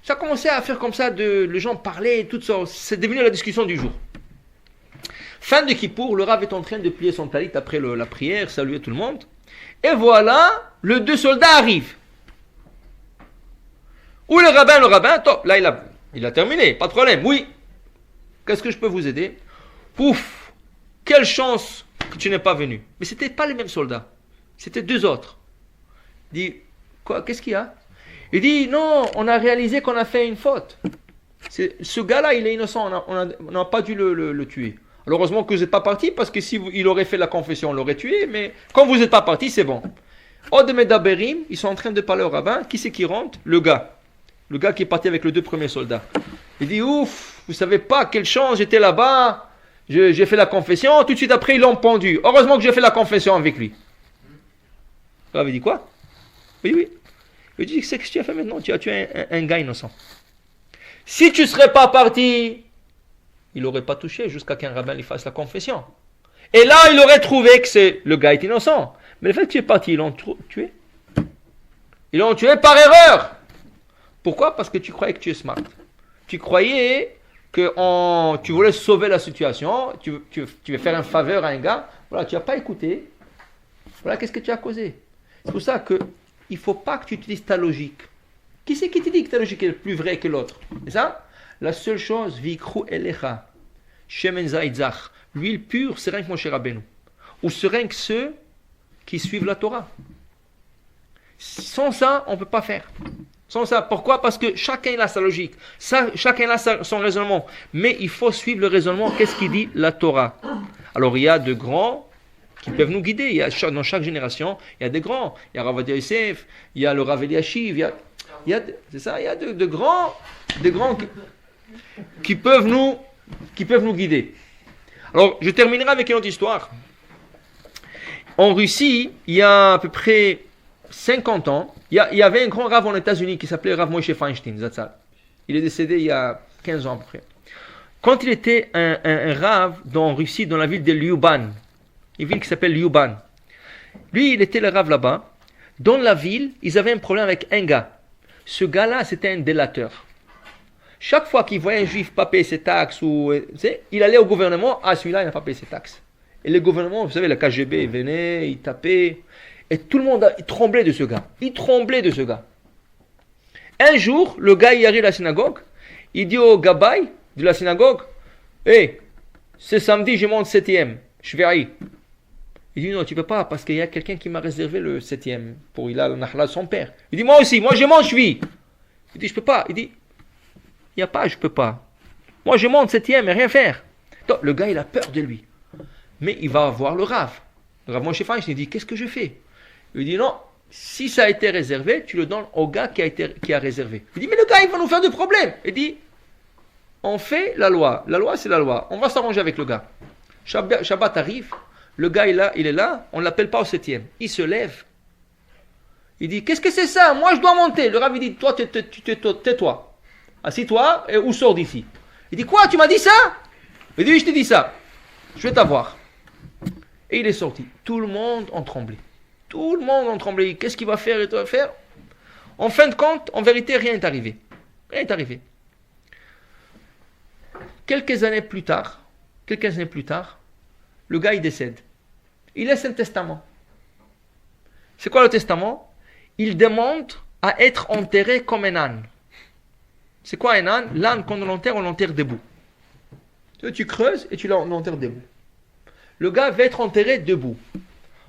Ça a commencé à faire comme ça, les gens parlaient, tout ça. C'est devenu la discussion du jour. Fin de Kippour, le rabbin est en train de plier son talit après la prière, saluer tout le monde. Et voilà, les 2 soldats arrivent. Où le rabbin, top, là il a terminé, pas de problème, oui. Qu'est-ce que je peux vous aider? Pouf! Quelle chance que tu n'es pas venu. Mais ce n'étaient pas les mêmes soldats. C'était 2 autres. Il dit, quoi? Qu'est-ce qu'il y a? Il dit, non, on a réalisé qu'on a fait une faute. Ce gars-là, il est innocent. On n'a pas dû le tuer. Alors, heureusement que vous n'êtes pas parti, parce que s'il aurait fait la confession, on l'aurait tué. Mais quand vous n'êtes pas parti, c'est bon. Od Medaberim, ils sont en train de parler au rabbin. Qui c'est qui rentre? Le gars qui est parti avec les 2 premiers soldats. Il dit, ouf, vous savez pas quelle chance, j'étais là-bas, j'ai fait la confession, tout de suite après ils l'ont pendu. Heureusement que j'ai fait la confession avec lui. Il avait dit quoi? Oui. Il dit, c'est ce que tu as fait maintenant, tu as tué un gars innocent. Si tu ne serais pas parti, il n'aurait pas touché jusqu'à qu'un rabbin lui fasse la confession. Et là, il aurait trouvé que le gars est innocent. Mais le fait que tu es parti, ils l'ont tué. Ils l'ont tué par erreur. Pourquoi? Parce que tu croyais que tu es smart. Tu croyais que tu voulais sauver la situation, tu veux faire une faveur à un gars, voilà, tu n'as pas écouté, voilà, qu'est-ce que tu as causé? C'est pour ça qu'il ne faut pas que tu utilises ta logique. Qui c'est qui te dit que ta logique est plus vraie que l'autre? C'est ça? La seule chose, Vikru Elecha, Shemen Zaitzach, l'huile pure, c'est rien que Moshe Rabbeinu, ou c'est rien que ceux qui suivent la Torah. Sans ça, on ne peut pas faire. Sans ça, pourquoi? Parce que chacun a sa logique, chacun a son raisonnement. Mais il faut suivre le raisonnement. Qu'est-ce qu'il dit la Torah? Alors il y a de grands qui peuvent nous guider. Dans chaque génération, il y a des grands. Il y a Rav Ovadia Yosef, il y a le Rav Eliashiv, il y a de grands qui peuvent nous guider. Alors je terminerai avec une autre histoire. En Russie, il y a à peu près 50 ans, il y avait un grand rave en États-Unis qui s'appelait Rav Moshe Feinstein, Zatzal. Il est décédé il y a 15 ans à peu près. Quand il était un rave en Russie, dans la ville de Lyuban, une ville qui s'appelle Lyuban, lui, il était le rave là-bas. Dans la ville, ils avaient un problème avec un gars. Ce gars-là, c'était un délateur. Chaque fois qu'il voyait un juif pas payer ses taxes, il allait au gouvernement, celui-là, il n'a pas payé ses taxes. Et le gouvernement, vous savez, le KGB, il venait, il tapait. Et tout le monde il tremblait de ce gars. Il tremblait de ce gars. Un jour, le gars il arrive à la synagogue. Il dit au gabaï de la synagogue, hey, ce samedi, je monte 7e. Je vais aller. Il dit non, tu ne peux pas parce qu'il y a quelqu'un qui m'a réservé le 7e. Il a le nachla de son père. Il dit moi aussi, moi je monte, je vis. Il dit je ne peux pas. Il dit il n'y a pas, je ne peux pas. Moi je monte 7e et rien faire. Donc, le gars il a peur de lui. Mais il va voir le Rav. Le Rav Moshe Feinstein, il dit qu'est-ce que je fais? Il dit non, si ça a été réservé, tu le donnes au gars qui a réservé. Il dit mais le gars il va nous faire des problèmes. Il dit on fait la loi. La loi c'est la loi. On va s'arranger avec le gars. Shabbat arrive, le gars il est là, on ne l'appelle pas au 7e. Il se lève. Il dit qu'est-ce que c'est ça? Moi je dois monter. Le Rav il dit toi tais-toi. Assis-toi ou sors d'ici. Il dit quoi? Tu m'as dit ça? Il dit oui je t'ai dit ça. Je vais t'avoir. Et il est sorti. Tout le monde en tremblait. Tout le monde en tremblait. Qu'est-ce qu'il va faire et tout va faire? En fin de compte, en vérité, rien n'est arrivé. Rien n'est arrivé. Quelques années plus tard, le gars il décède. Il laisse un testament. C'est quoi le testament? Il demande à être enterré comme un âne. C'est quoi un âne? L'âne, quand on l'enterre debout. Tu creuses et tu l'enterres debout. Le gars va être enterré debout.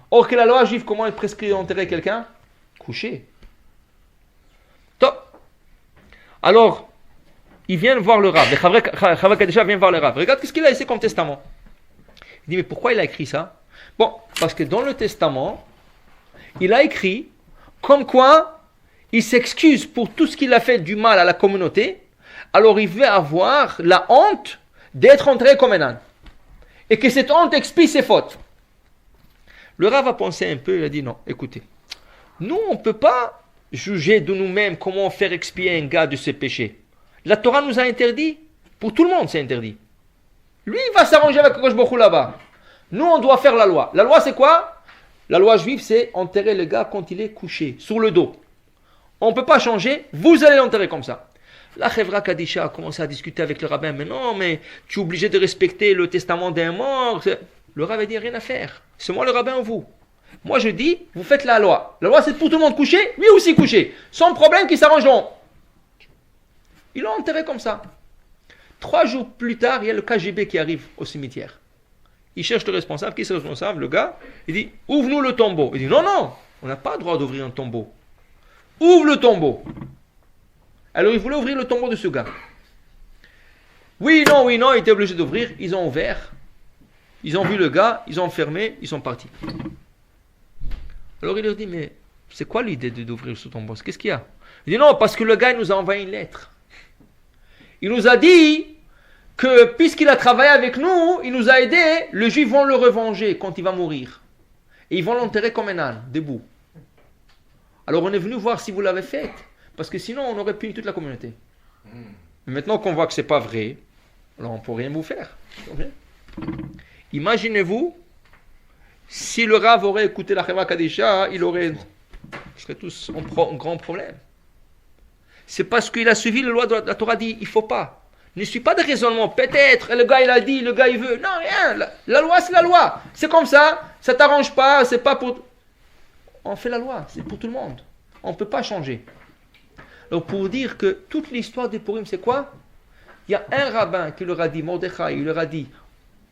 Or que la loi juive, comment elle prescrit d'enterrer quelqu'un? Couché. Top. Alors, ils viennent voir le Rav. Le Chava Kadisha vient voir le Rav. Regarde qu'est-ce qu'il a laissé comme testament. Il dit, mais pourquoi il a écrit ça? Bon, parce que dans le testament, il a écrit comme quoi il s'excuse pour tout ce qu'il a fait du mal à la communauté. Alors il veut avoir la honte d'être enterré comme un âne. Et que cette honte expie ses fautes. Le Rav a pensé un peu, il a dit non, écoutez, nous on ne peut pas juger de nous-mêmes comment faire expier un gars de ses péchés. La Torah nous a interdit, pour tout le monde c'est interdit. Lui il va s'arranger avec Akadosh Baruch Hu là-bas. Nous on doit faire la loi. La loi c'est quoi? La loi juive c'est enterrer le gars quand il est couché, sur le dos. On ne peut pas changer, vous allez l'enterrer comme ça. La Chevra Kadisha a commencé à discuter avec le rabbin, mais non, mais tu es obligé de respecter le testament d'un mort. Le rabbin dit rien à faire. C'est moi le rabbin ou vous? Moi je dis, vous faites la loi. La loi c'est pour tout le monde couché, lui aussi couché. Sans problème qu'ils s'arrangeront. Ils l'ont enterré comme ça. 3 jours plus tard, il y a le KGB qui arrive au cimetière. Il cherche le responsable. Qui est le responsable? Le gars. Il dit, ouvre-nous le tombeau. Il dit, non, non, on n'a pas le droit d'ouvrir un tombeau. Ouvre le tombeau. Alors il voulait ouvrir le tombeau de ce gars. Oui, non, il était obligé d'ouvrir. Ils ont ouvert. Ils ont vu le gars, ils ont fermé, ils sont partis. Alors il leur dit, mais c'est quoi l'idée d'ouvrir ce tombeau? Qu'est-ce qu'il y a? Il dit, non, parce que le gars il nous a envoyé une lettre. Il nous a dit que puisqu'il a travaillé avec nous, il nous a aidés, les Juifs vont le revenger quand il va mourir. Et ils vont l'enterrer comme un âne, debout. Alors on est venu voir si vous l'avez fait, parce que sinon on aurait puni toute la communauté. Mais maintenant qu'on voit que ce n'est pas vrai, alors on ne peut rien vous faire. Imaginez-vous, si le Rav aurait écouté la Chevra Kadisha, ils seraient tous en grand problème. C'est parce qu'il a suivi la loi de la Torah dit, il ne faut pas. Ne suis pas de raisonnement, peut-être, le gars il a dit, le gars il veut. Non, rien, la loi c'est la loi. C'est comme ça t'arrange pas, c'est pas pour... On fait la loi, c'est pour tout le monde. On ne peut pas changer. Donc pour dire que toute l'histoire des Purim, c'est quoi? Il y a un rabbin qui leur a dit, Mordechai, il leur a dit,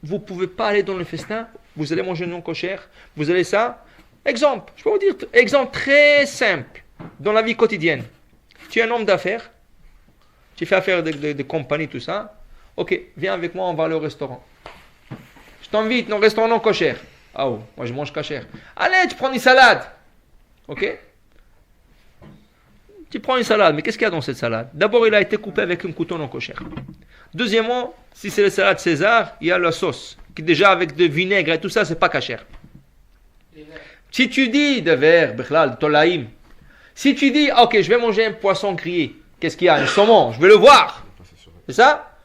vous ne pouvez pas aller dans le festin, vous allez manger non kosher, vous allez ça. Exemple, je peux vous dire, exemple très simple, dans la vie quotidienne. Tu es un homme d'affaires, tu fais affaire de compagnie, tout ça. Ok, viens avec moi, on va aller au restaurant. Je t'invite dans le restaurant non kosher. Ah oh, moi je mange kosher. Allez, tu prends une salade. Ok? Tu prends une salade, mais qu'est-ce qu'il y a dans cette salade? D'abord, il a été coupé avec un couteau non kosher. Deuxièmement, si c'est la salade César, il y a la sauce, qui déjà avec de vinaigre et tout ça, c'est pas kosher. Si tu dis de verre, Bechlal, Tolaïm, si tu dis, ok, je vais manger un poisson grillé, qu'est-ce qu'il y a? Un saumon, je vais le voir. C'est ça?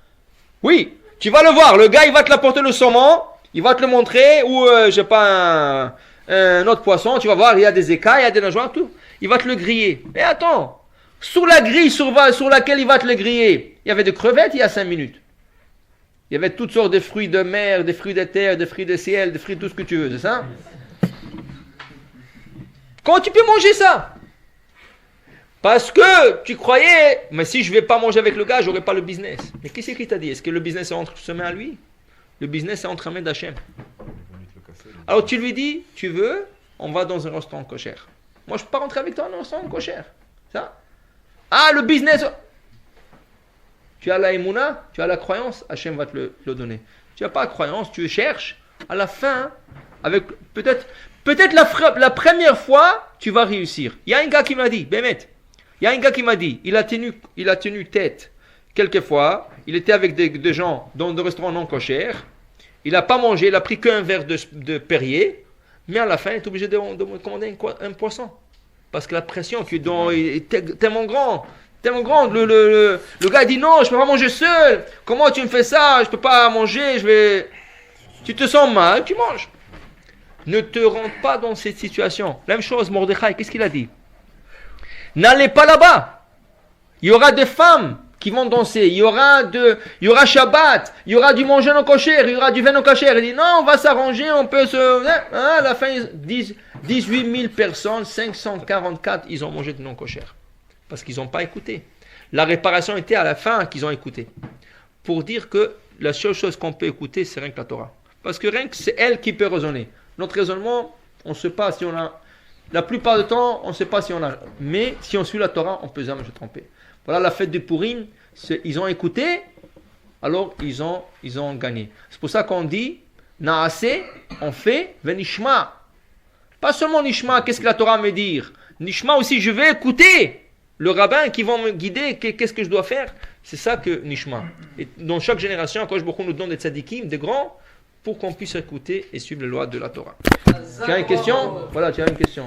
Oui, tu vas le voir. Le gars, il va te l'apporter le saumon, il va te le montrer, ou, je sais pas, un autre poisson, tu vas voir, il y a des écailles, il y a des nageoires, tout. Il va te le griller. Mais attends, sur la grille sur laquelle il va te le griller, il y avait des crevettes il y a 5 minutes. Il y avait toutes sortes de fruits de mer, des fruits de terre, des fruits de ciel, des fruits de tout ce que tu veux, c'est ça? Comment tu peux manger ça? Parce que tu croyais, mais si je ne vais pas manger avec le gars, je n'aurai pas le business. Mais qu'est-ce qu'il t'a dit? Est-ce que le business est entre ses mains à lui? Le business est entre les mains d'Hachem. Alors tu lui dis, tu veux, on va dans un restaurant kosher. Moi je ne peux pas rentrer avec toi dans un restaurant kosher. Ça? Ah, le business. Tu as la émouna, tu as la croyance, Hachem va te le donner. Tu n'as pas de croyance, tu cherches. À la fin, avec peut-être la première fois, tu vas réussir. Il y a un gars qui m'a dit, Bémet, il y a un gars qui m'a dit, il a tenu tête. Quelquefois, il était avec des gens dans des restaurants non kosher. Il n'a pas mangé, il a pris qu'un verre de Perrier. Mais à la fin, il est obligé de commander un poisson. Parce que la pression qui est tellement grande. Le gars dit non, je ne peux pas manger seul. Comment tu me fais ça? Je ne peux pas manger. Tu te sens mal, tu manges. Ne te rends pas dans cette situation. La même chose, Mordechai, qu'est-ce qu'il a dit? N'allez pas là-bas. Il y aura des femmes qui vont danser. Il y aura Shabbat. Il y aura du manger non kosher. Il y aura du vin non kosher. Il dit non, on va s'arranger. On peut se. À la fin, 18 000 personnes, 544, ils ont mangé du non kosher. Parce qu'ils n'ont pas écouté. La réparation était à la fin qu'ils ont écouté. Pour dire que la seule chose qu'on peut écouter, c'est rien que la Torah. Parce que rien que c'est elle qui peut raisonner. Notre raisonnement, on ne sait pas si on a. La plupart du temps, on ne sait pas si on a. Mais si on suit la Torah, on peut jamais se tromper. Voilà la fête de Purim. Ils ont écouté, alors ils ont gagné. C'est pour ça qu'on dit Naase, on fait, Venishma. Pas seulement Nishma, qu'est-ce que la Torah me dit? Nishma aussi, je vais écouter le rabbin qui va me guider, qu'est-ce que je dois faire. C'est ça que Nishma. Et dans chaque génération, quand Baruch Hu nous donne des tzadikim, des grands, pour qu'on puisse écouter et suivre les lois de la Torah. Tu as une question? Voilà, tu as une question.